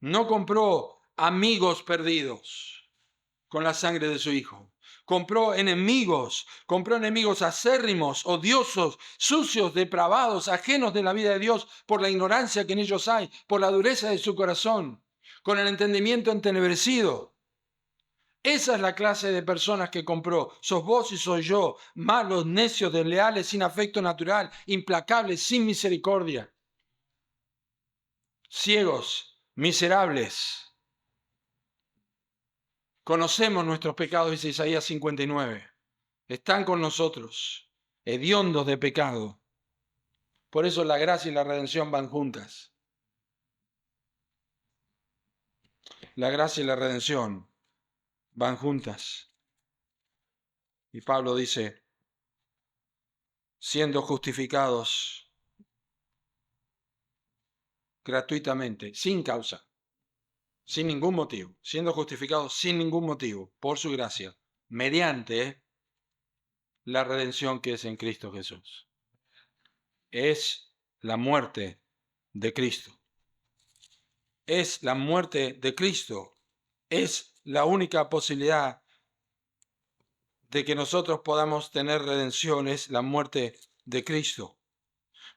No compró amigos perdidos con la sangre de su Hijo. Compró enemigos acérrimos, odiosos, sucios, depravados, ajenos de la vida de Dios por la ignorancia que en ellos hay, por la dureza de su corazón, con el entendimiento entenebrecido. Esa es la clase de personas que compró. Sos vos y soy yo, malos, necios, desleales, sin afecto natural, implacables, sin misericordia, ciegos, miserables. Conocemos nuestros pecados, dice Isaías 59. Están con nosotros, hediondos de pecado. Por eso la gracia y la redención van juntas. La gracia y la redención van juntas. Y Pablo dice, siendo justificados gratuitamente, sin causa, sin ningún motivo, siendo justificados sin ningún motivo, por su gracia, mediante la redención que es en Cristo Jesús. Es la muerte de Cristo. Es la muerte de Cristo. Es la única posibilidad de que nosotros podamos tener redención, es la muerte de Cristo.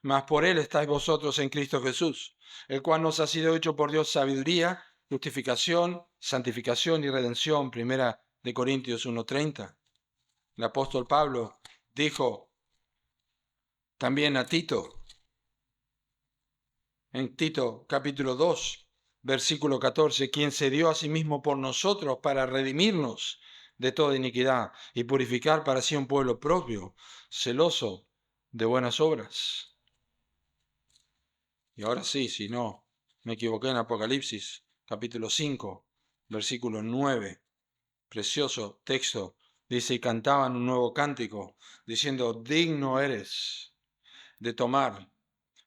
Mas por Él estáis vosotros en Cristo Jesús, el cual nos ha sido hecho por Dios sabiduría, justificación, santificación y redención. 1 Corintios 1:30. El apóstol Pablo dijo también a Tito, en Tito capítulo 2, versículo 14, quien se dio a sí mismo por nosotros para redimirnos de toda iniquidad y purificar para sí un pueblo propio, celoso de buenas obras. Y ahora sí, si no me equivoqué, en Apocalipsis capítulo 5, versículo 9, precioso texto, dice, y cantaban un nuevo cántico, diciendo, digno eres de tomar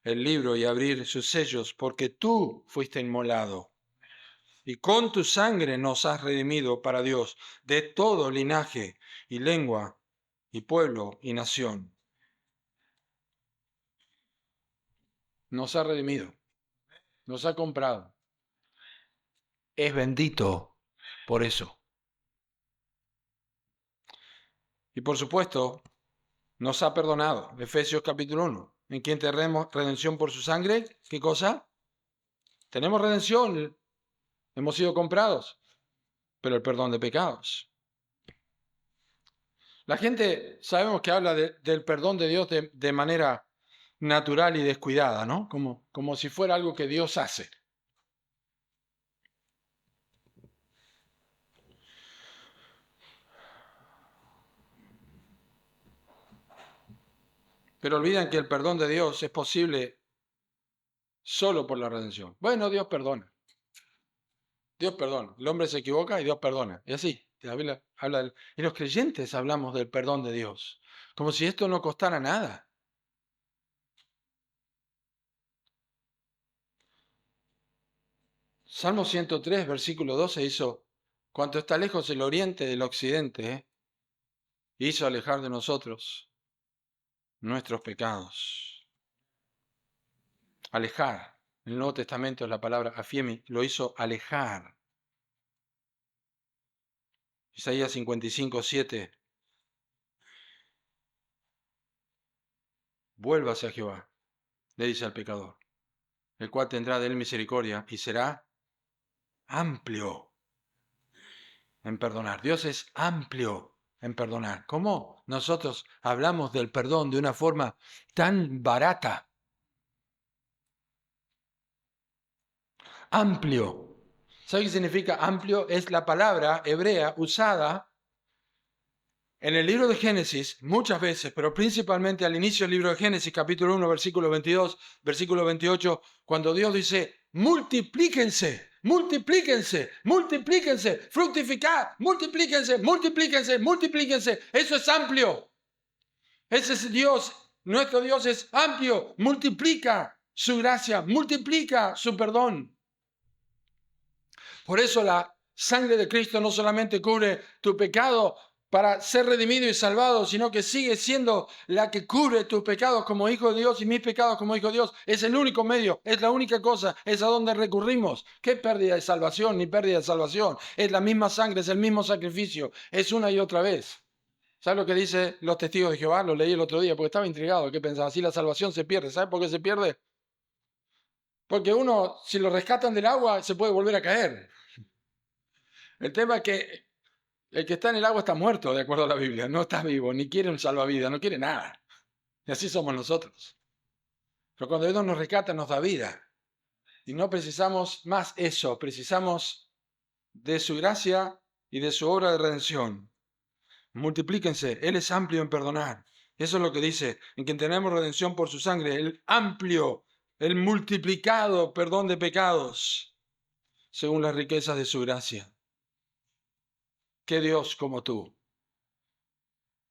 el libro y abrir sus sellos, porque tú fuiste inmolado, y con tu sangre nos has redimido para Dios de todo linaje y lengua y pueblo y nación. Nos ha redimido, nos ha comprado. Es bendito por eso. Y por supuesto, nos ha perdonado. Efesios capítulo 1. ¿En quien tenemos redención por su sangre? ¿Qué cosa? Tenemos redención. Hemos sido comprados. Pero el perdón de pecados. La gente, sabemos que habla del perdón de Dios de manera natural y descuidada, ¿no? Como si fuera algo que Dios hace. Pero olvidan que el perdón de Dios es posible solo por la redención. Bueno, Dios perdona. Dios perdona. El hombre se equivoca y Dios perdona. Y así, la Biblia habla y los creyentes hablamos del perdón de Dios, como si esto no costara nada. Salmo 103, versículo 12 hizo, cuanto está lejos el oriente del occidente, hizo alejar de nosotros nuestros pecados. Alejar. En el Nuevo Testamento es la palabra afiemi, lo hizo alejar. Isaías 55, 7. Vuélvase a Jehová, le dice al pecador, el cual tendrá de él misericordia y será amplio en perdonar. Dios es amplio en perdonar. ¿Cómo nosotros hablamos del perdón de una forma tan barata? Amplio. ¿Sabe qué significa amplio? Es la palabra hebrea usada en el libro de Génesis muchas veces, pero principalmente al inicio del libro de Génesis, capítulo 1, versículo 22, versículo 28, cuando Dios dice, multiplíquense, multiplíquense, multiplíquense, fructificad, multiplíquense, multiplíquense, multiplíquense. Eso es amplio. Ese es Dios. Nuestro Dios es amplio. Multiplica su gracia, multiplica su perdón. Por eso la sangre de Cristo no solamente cubre tu pecado para ser redimido y salvado, sino que sigue siendo la que cubre tus pecados como hijo de Dios y mis pecados como hijo de Dios. Es el único medio, es la única cosa, es a donde recurrimos. ¿Qué pérdida de salvación ni pérdida de salvación? Es la misma sangre, es el mismo sacrificio, es una y otra vez. ¿Sabes lo que dicen los testigos de Jehová? Lo leí el otro día porque estaba intrigado. ¿Qué pensaba? Si la salvación se pierde. ¿Sabes por qué se pierde? Porque uno, si lo rescatan del agua, se puede volver a caer. El tema es que el que está en el agua está muerto, de acuerdo a la Biblia. No está vivo, ni quiere un salvavidas, no quiere nada. Y así somos nosotros. Pero cuando Dios nos rescata, nos da vida. Y no precisamos más eso, precisamos de su gracia y de su obra de redención. Multiplíquense, Él es amplio en perdonar. Eso es lo que dice, en quien tenemos redención por su sangre, el amplio, el multiplicado perdón de pecados, según las riquezas de su gracia. ¿Qué Dios como tú,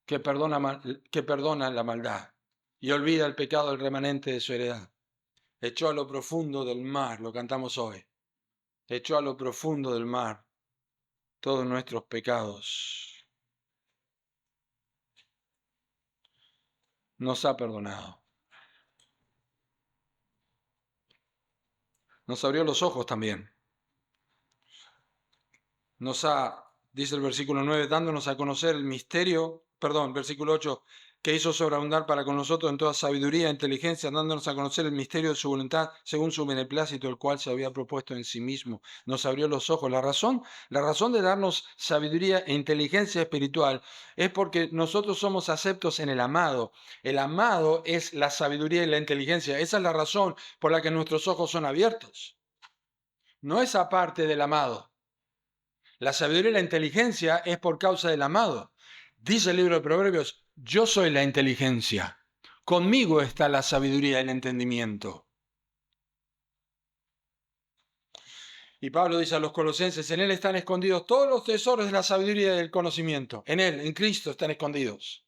que perdona la maldad y olvida el pecado del remanente de su heredad? Echó a lo profundo del mar, lo cantamos hoy, echó a lo profundo del mar todos nuestros pecados. Nos ha perdonado. Nos abrió los ojos también. Nos ha, dice el versículo 9, dándonos a conocer el misterio, versículo 8, que hizo sobreabundar para con nosotros en toda sabiduría e inteligencia, dándonos a conocer el misterio de su voluntad, según su beneplácito, el cual se había propuesto en sí mismo. Nos abrió los ojos. La razón de darnos sabiduría e inteligencia espiritual es porque nosotros somos aceptos en el amado. El amado es la sabiduría y la inteligencia. Esa es la razón por la que nuestros ojos son abiertos. No es aparte del amado. La sabiduría y la inteligencia es por causa del amado. Dice el libro de Proverbios, yo soy la inteligencia. Conmigo está la sabiduría y el entendimiento. Y Pablo dice a los colosenses, en Él están escondidos todos los tesoros de la sabiduría y del conocimiento. En Él, en Cristo, están escondidos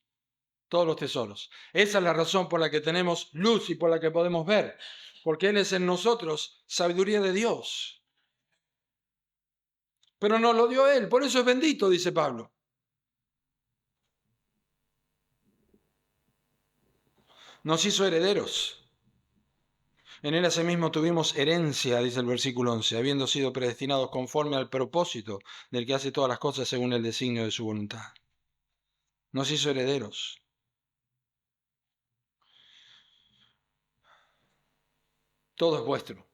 todos los tesoros. Esa es la razón por la que tenemos luz y por la que podemos ver. Porque Él es en nosotros sabiduría de Dios. Pero nos lo dio Él, por eso es bendito, dice Pablo. Nos hizo herederos. En Él asimismo tuvimos herencia, dice el versículo 11, habiendo sido predestinados conforme al propósito del que hace todas las cosas según el designio de su voluntad. Nos hizo herederos. Todo es vuestro.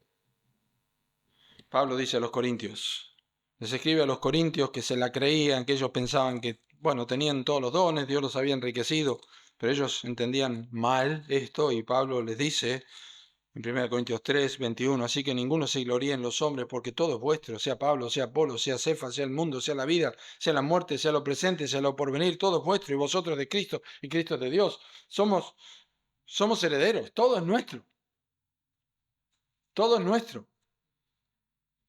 Pablo dice a los corintios, les escribe a los corintios que se la creían, que ellos pensaban que, tenían todos los dones, Dios los había enriquecido, pero ellos entendían mal esto y Pablo les dice en 1 Corintios 3, 21, así que ninguno se gloríe en los hombres porque todo es vuestro, sea Pablo, sea Apolo, sea Cefas, sea el mundo, sea la vida, sea la muerte, sea lo presente, sea lo porvenir, todo es vuestro y vosotros de Cristo y Cristo es de Dios. Somos Somos herederos, todo es nuestro. Todo es nuestro.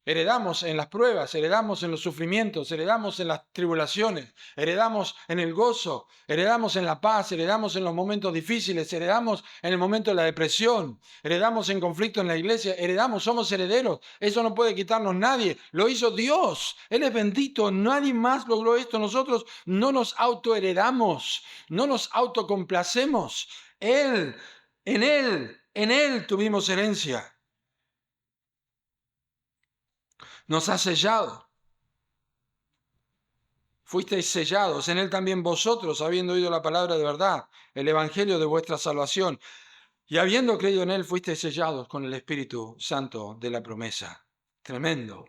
Heredamos en las pruebas, heredamos en los sufrimientos, heredamos en las tribulaciones, heredamos en el gozo, heredamos en la paz, heredamos en los momentos difíciles, heredamos en el momento de la depresión, heredamos en conflicto en la iglesia, heredamos, somos herederos. Eso no puede quitarnos nadie. Lo hizo Dios. Él es bendito. Nadie más logró esto. Nosotros no nos autoheredamos, no nos autocomplacemos. En Él tuvimos herencia. Nos ha sellado. Fuisteis sellados, en Él también vosotros, habiendo oído la palabra de verdad, el evangelio de vuestra salvación, y habiendo creído en Él, fuisteis sellados con el Espíritu Santo de la promesa. Tremendo.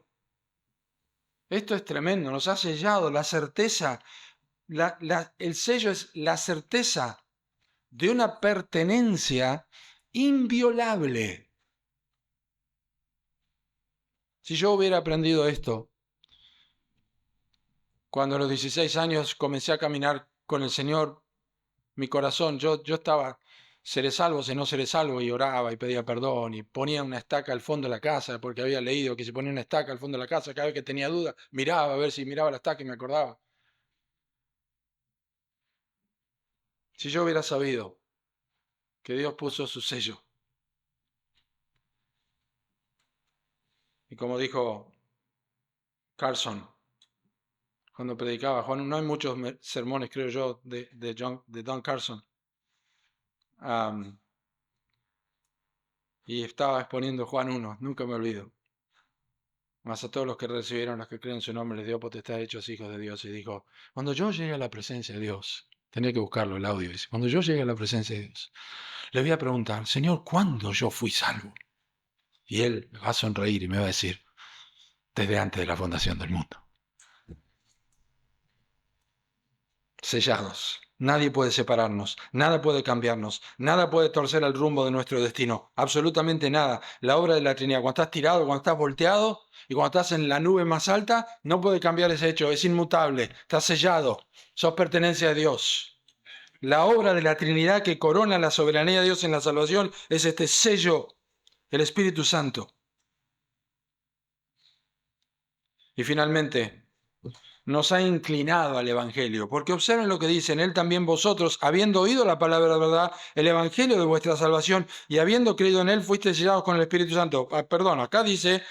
Esto es tremendo, nos ha sellado la certeza. El sello es la certeza de una pertenencia inviolable. Si yo hubiera aprendido esto, cuando a los 16 años comencé a caminar con el Señor, mi corazón, yo estaba, seré salvo, si no seré salvo, y oraba y pedía perdón, y ponía una estaca al fondo de la casa, porque había leído que si ponía una estaca al fondo de la casa, cada vez que tenía duda, miraba a ver si miraba la estaca y me acordaba. Si yo hubiera sabido que Dios puso su sello, y como dijo Carson, cuando predicaba, Juan, no hay muchos sermones, creo yo, de Don Carson, y estaba exponiendo Juan 1, nunca me olvido. Mas a todos los que recibieron, los que creen en su nombre, les dio potestad hechos hijos de Dios. Y dijo, cuando yo llegue a la presencia de Dios, tenía que buscarlo el audio, dice, cuando yo llegue a la presencia de Dios, le voy a preguntar, Señor, ¿cuándo yo fui salvo? Y Él va a sonreír y me va a decir, desde antes de la fundación del mundo. Sellados. Nadie puede separarnos, nada puede cambiarnos, nada puede torcer el rumbo de nuestro destino, absolutamente nada. La obra de la Trinidad, cuando estás tirado, cuando estás volteado y cuando estás en la nube más alta, no puede cambiar ese hecho, es inmutable, estás sellado, sos pertenencia de Dios. La obra de la Trinidad que corona la soberanía de Dios en la salvación es este sello, el Espíritu Santo. Y finalmente, nos ha inclinado al Evangelio, porque observen lo que dice, en Él también vosotros, habiendo oído la palabra de verdad, el Evangelio de vuestra salvación, y habiendo creído en Él, fuisteis sellados con el Espíritu Santo. Perdón, acá dice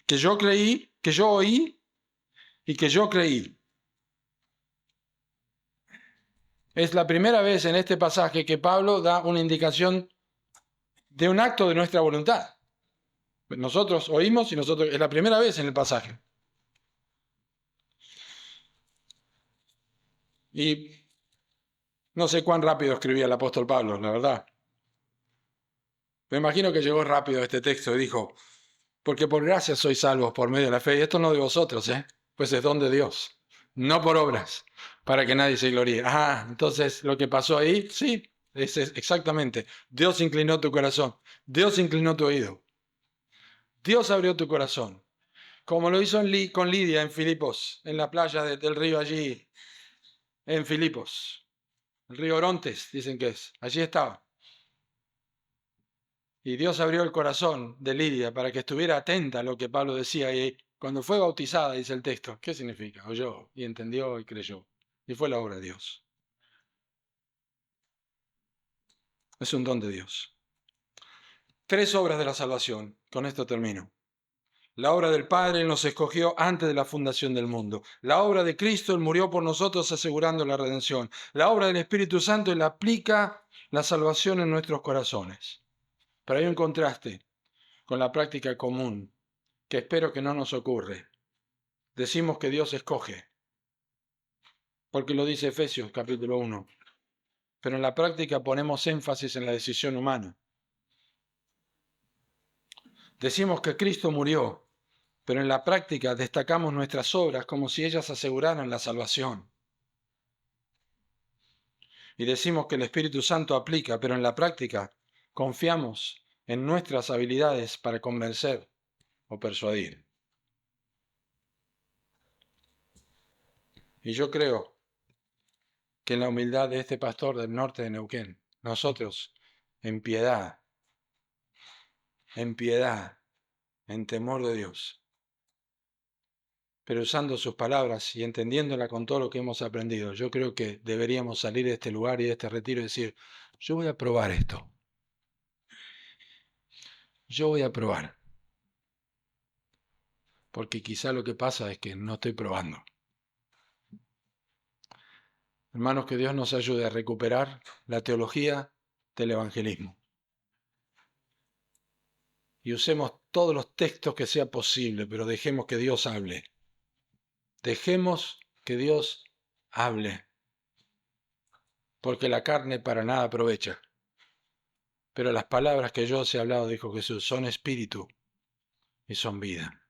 que yo creí, que yo oí y que yo creí. Es la primera vez en este pasaje que Pablo da una indicación de un acto de nuestra voluntad. Nosotros oímos y nosotros, es la primera vez en el pasaje. Y no sé cuán rápido escribía el apóstol Pablo, la verdad. Me imagino que llegó rápido este texto y dijo, porque por gracia sois salvos por medio de la fe, y esto no de vosotros, pues es don de Dios, no por obras, para que nadie se gloríe. Entonces lo que pasó ahí, sí, es exactamente, Dios inclinó tu corazón, Dios inclinó tu oído, Dios abrió tu corazón, como lo hizo con Lidia en Filipos, en la playa del río allí, en Filipos, el río Orontes, dicen que es, allí estaba. Y Dios abrió el corazón de Lidia para que estuviera atenta a lo que Pablo decía. Y cuando fue bautizada, dice el texto, ¿qué significa? Oyó y entendió y creyó. Y fue la obra de Dios. Es un don de Dios. 3 obras de la salvación. Con esto termino. La obra del Padre nos escogió antes de la fundación del mundo. La obra de Cristo, Él murió por nosotros asegurando la redención. La obra del Espíritu Santo, Él aplica la salvación en nuestros corazones. Pero hay un contraste con la práctica común que espero que no nos ocurre. Decimos que Dios escoge, porque lo dice Efesios capítulo 1, pero en la práctica ponemos énfasis en la decisión humana. Decimos que Cristo murió, pero en la práctica destacamos nuestras obras como si ellas aseguraran la salvación. Y decimos que el Espíritu Santo aplica, pero en la práctica confiamos en nuestras habilidades para convencer o persuadir. Y yo creo que en la humildad de este pastor del norte de Neuquén, nosotros en piedad, en temor de Dios, pero usando sus palabras y entendiéndola con todo lo que hemos aprendido. Yo creo que deberíamos salir de este lugar y de este retiro y decir, yo voy a probar esto. Yo voy a probar. Porque quizá lo que pasa es que no estoy probando. Hermanos, que Dios nos ayude a recuperar la teología del evangelismo. Y usemos todos los textos que sea posible, pero dejemos que Dios hable. Dejemos que Dios hable. Porque la carne para nada aprovecha. Pero las palabras que yo os he hablado, dijo Jesús, son espíritu y son vida.